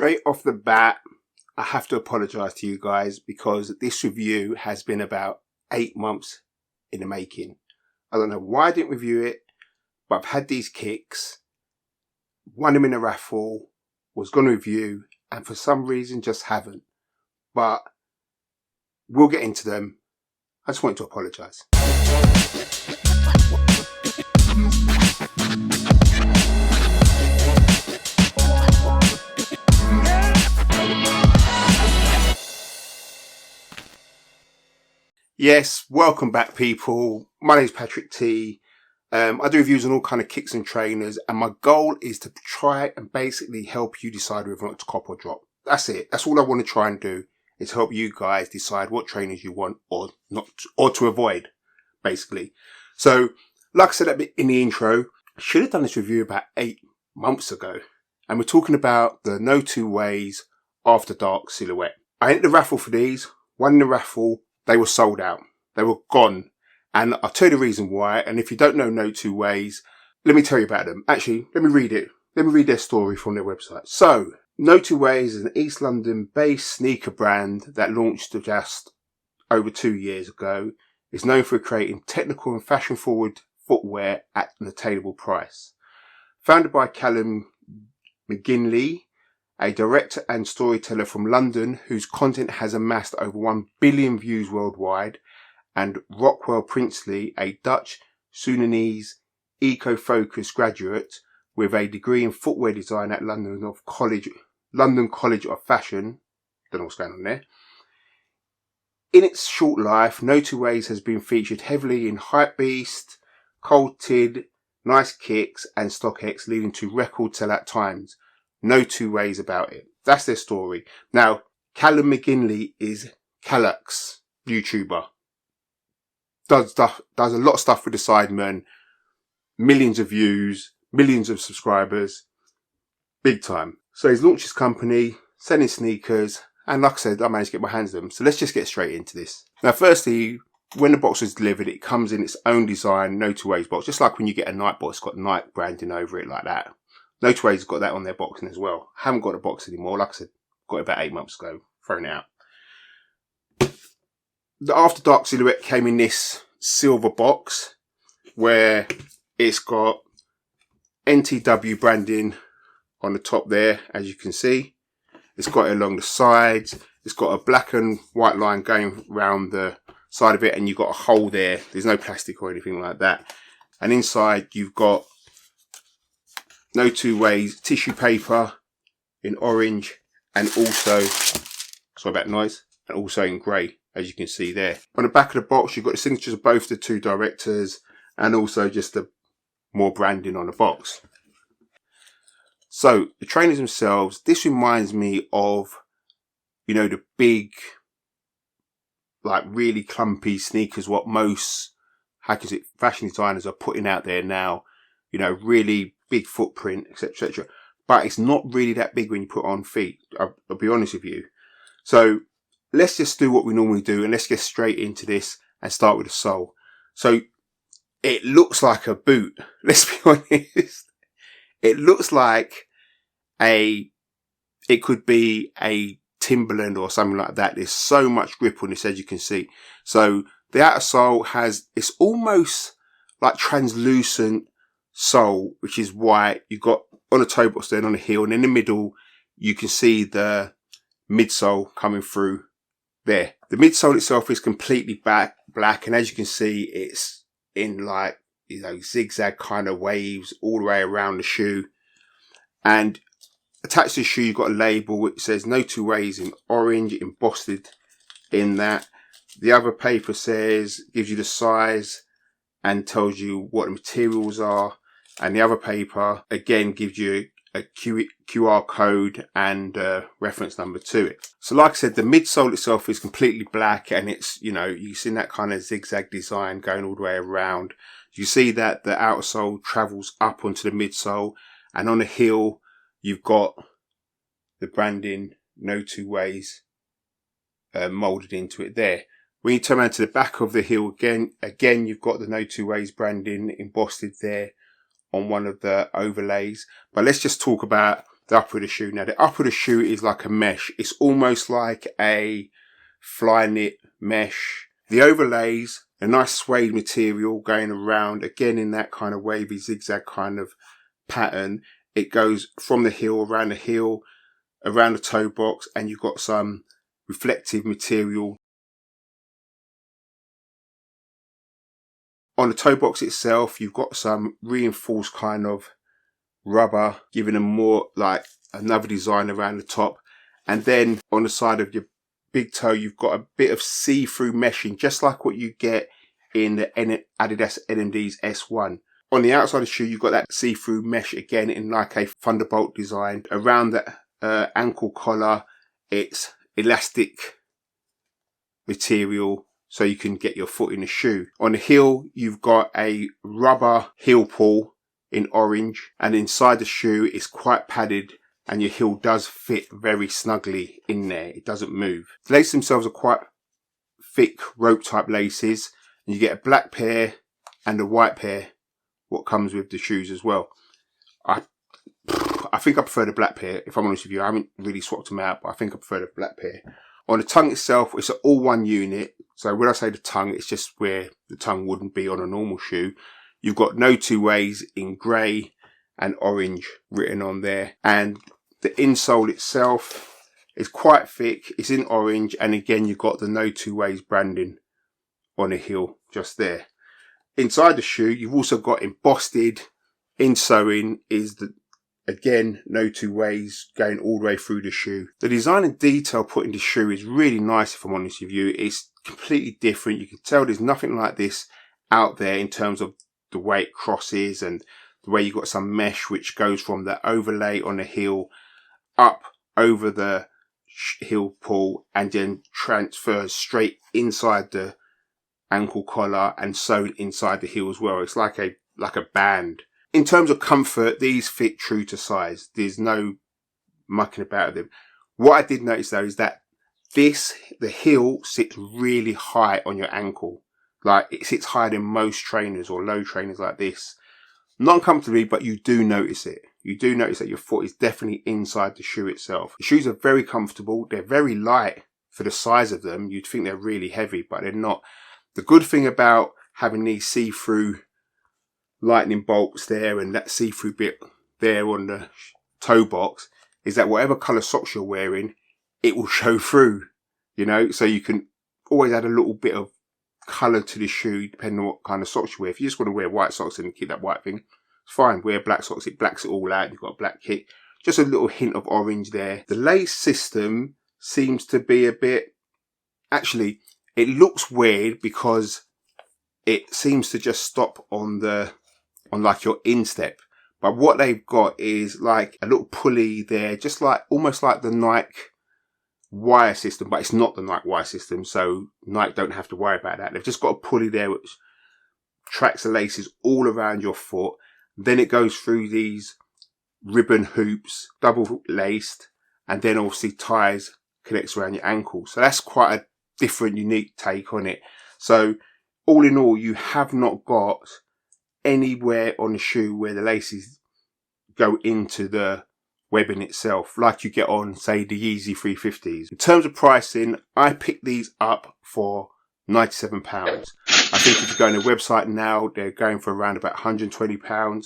Straight off the bat, I have to apologise to you guys because this review has been about 8 months in the making. I don't know why I didn't review it, but I've had these kicks, won them in a raffle, was going to review, and for some reason just haven't. But we'll get into them. I just wanted to apologise. Yes, welcome back people. My name is Patrick T. I do reviews on all kind of kicks and trainers, and my goal is to try and basically help you decide whether or not to cop or drop. That's it. That's all I want to try and do, is help you guys decide what trainers you want or not, or to avoid, basically. So, like I said in the intro, I should have done this review about 8 months ago, and we're talking about the NoTwoWays AfterDark silhouette. I entered the raffle for these, won the raffle. They were sold out. They were gone. And I'll tell you the reason why. And if you don't know NoTwoWays, let me tell you about them. Actually, let me read it. Let me read their story from their website. So, NoTwoWays is an East London-based sneaker brand that launched just over 2 years ago. It's known for creating technical and fashion-forward footwear at an attainable price. Founded by Callum McGinley, a director and storyteller from London whose content has amassed over 1 billion views worldwide, and Rockwell Princely, a Dutch Sudanese eco-focused graduate with a degree in footwear design at London College of Fashion. Don't know what's going on there. In its short life, NoTwoWays has been featured heavily in Hypebeast, Colted, Nice Kicks and StockX, leading to record sellout times. No two ways about it. That's their story. Now, Callum McGinley is Callux'S YouTuber. Does a lot of stuff with the Sidemen. Millions of views, millions of subscribers. Big time. So he's launched his company, selling sneakers, and like I said, I managed to get my hands on them. So let's just get straight into this. Now, firstly, when the box was delivered, it comes in its own design NoTwoWays box, just like when you get a Nike box, it's got Nike branding over it like that. NoTwoWays has got that on their boxing as well. Haven't got a box anymore. Like I said, got it about 8 months ago. Thrown it out. The After Dark silhouette came in this silver box where it's got NTW branding on the top there, as you can see. It's got it along the sides. It's got a black and white line going around the side of it, and you've got a hole there. There's no plastic or anything like that. And inside you've got NoTwoWays tissue paper in orange, and also, sorry about noise, and also in grey, as you can see there. On the back of the box, you've got the signatures of both the two directors, and also just the more branding on the box. So, the trainers themselves, this reminds me of, you know, the big, like really clumpy sneakers, what most, fashion designers are putting out there now. You know, really big footprint, etc., etc. But it's not really that big when you put it on feet. I'll be honest with you. So let's just do what we normally do, and let's get straight into this and start with the sole. So it looks like a boot. Let's be honest. It looks like it could be a Timberland or something like that. There's so much grip on this, as you can see. So the outer sole it's almost like translucent sole, which is white. You've got on the toe box there, on the heel, and in the middle you can see the midsole coming through there. The midsole itself is completely black, and as you can see, it's in like, you know, zigzag kind of waves all the way around the shoe. And attached to the shoe, you've got a label which says NoTwoWays in orange, embossed in that. The other paper gives you the size and tells you what the materials are. And the other paper, again, gives you a QR code and a reference number to it. So like I said, the midsole itself is completely black, and it's, you know, you see that kind of zigzag design going all the way around. You see that the outer sole travels up onto the midsole, and on the heel, you've got the branding NoTwoWays molded into it there. When you turn around to the back of the heel again, you've got the NoTwoWays branding embossed there on one of the overlays. But let's just talk about the upper of the shoe. Now the upper of the shoe is like a mesh. It's almost like a fly knit mesh. The overlays, a nice suede material going around, again in that kind of wavy zigzag kind of pattern. It goes from the heel, around the toe box, and you've got some reflective material. On the toe box itself, you've got some reinforced kind of rubber, giving them more like another design around the top. And then on the side of your big toe, you've got a bit of see-through meshing, just like what you get in the Adidas NMD's S1. On the outside of the shoe, you've got that see-through mesh again in like a thunderbolt design. Around the ankle collar, it's elastic material so you can get your foot in the shoe. On the heel, you've got a rubber heel pull in orange, and inside the shoe is quite padded, and your heel does fit very snugly in there. It doesn't move. The laces themselves are quite thick rope type laces, and you get a black pair and a white pair, what comes with the shoes as well. I think I prefer the black pair, if I'm honest with you. I haven't really swapped them out, but I think I prefer the black pair. On the tongue itself, it's an all-one unit. So when I say the tongue, it's just where the tongue wouldn't be on a normal shoe. You've got NoTwoWays in grey and orange written on there. And the insole itself is quite thick. It's in orange. And again, you've got the NoTwoWays branding on the heel just there. Inside the shoe, you've also got embossed insewing is the, again, NoTwoWays going all the way through the shoe. The design and detail put in the shoe is really nice, if I'm honest with you. It's completely different. You can tell there's nothing like this out there in terms of the way it crosses and the way you've got some mesh which goes from the overlay on the heel up over the heel pull and then transfers straight inside the ankle collar and sewn inside the heel as well. It's like a band. In terms of comfort, these fit true to size. There's no mucking about with them. What I did notice though is that the heel sits really high on your ankle. Like it sits higher than most trainers or low trainers like this. Not uncomfortably, but you do notice it. You do notice that your foot is definitely inside the shoe itself. The shoes are very comfortable. They're very light for the size of them. You'd think they're really heavy, but they're not. The good thing about having these see-through lightning bolts there and that see-through bit there on the toe box is that whatever colour socks you're wearing, it will show through, you know, so you can always add a little bit of colour to the shoe depending on what kind of socks you wear. If you just want to wear white socks and keep that white thing, it's fine. Wear black socks, it blacks it all out. You've got a black kick. Just a little hint of orange there. The lace system seems to be a bit, actually, it looks weird because it seems to just stop on like your instep. But what they've got is like a little pulley there, just like, almost like the Nike wire system, but it's not the Nike wire system, so Nike don't have to worry about that. They've just got a pulley there which tracks the laces all around your foot. Then it goes through these ribbon hoops, double laced, and then obviously ties, connects around your ankle. So that's quite a different, unique take on it. So all in all, you have not got anywhere on the shoe where the laces go into the webbing itself, like you get on, say, the Yeezy 350s. In terms of pricing, I picked these up for £97. I think if you go on their website now, they're going for around about £120.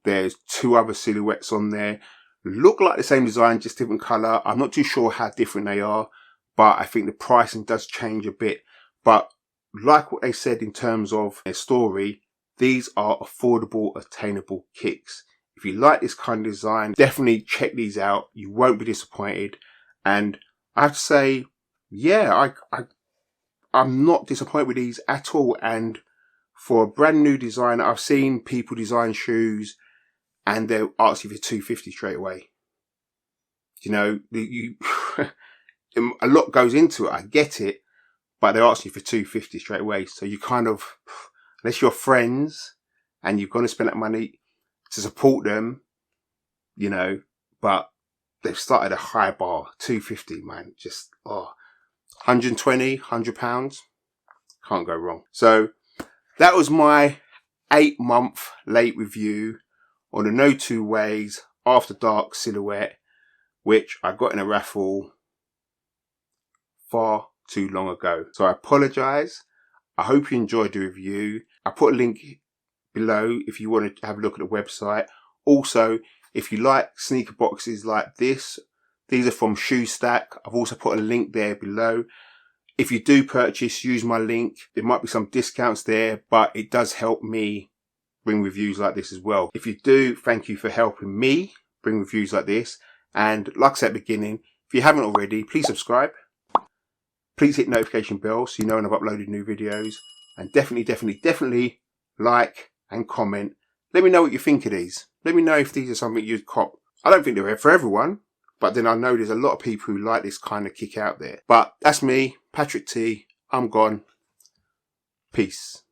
There's two other silhouettes on there. Look like the same design, just different colour. I'm not too sure how different they are, but I think the pricing does change a bit. But like what they said in terms of their story, these are affordable, attainable kicks. If you like this kind of design, definitely check these out. You won't be disappointed. And I have to say, yeah, I'm not disappointed with these at all. And for a brand new designer, I've seen people design shoes and they'll ask you for $250 straight away. You know, a lot goes into it. I get it, but they're asking you for $250 straight away. So you kind of, unless you're friends and you're going to spend that money to support them, you know, but they've started a high bar, $250, man. Just, £120, £100, can't go wrong. So that was my 8-month late review on the NoTwoWays AfterDark silhouette. which I got in a raffle far too long ago. So I apologise. I hope you enjoyed the review. I put a link below if you want to have a look at the website. Also, if you like sneaker boxes like this, these are from ShoeStack. I've also put a link there below. If you do purchase, use my link. There might be some discounts there, but it does help me bring reviews like this as well. If you do, thank you for helping me bring reviews like this. And like I said at the beginning, if you haven't already, please subscribe. Please hit notification bell so you know when I've uploaded new videos. And definitely like and comment. Let me know what you think of these. Let me know if these are something you'd cop. I don't think they're for everyone, but then I know there's a lot of people who like this kind of kick out there. But that's me, Patrick T. I'm gone. Peace.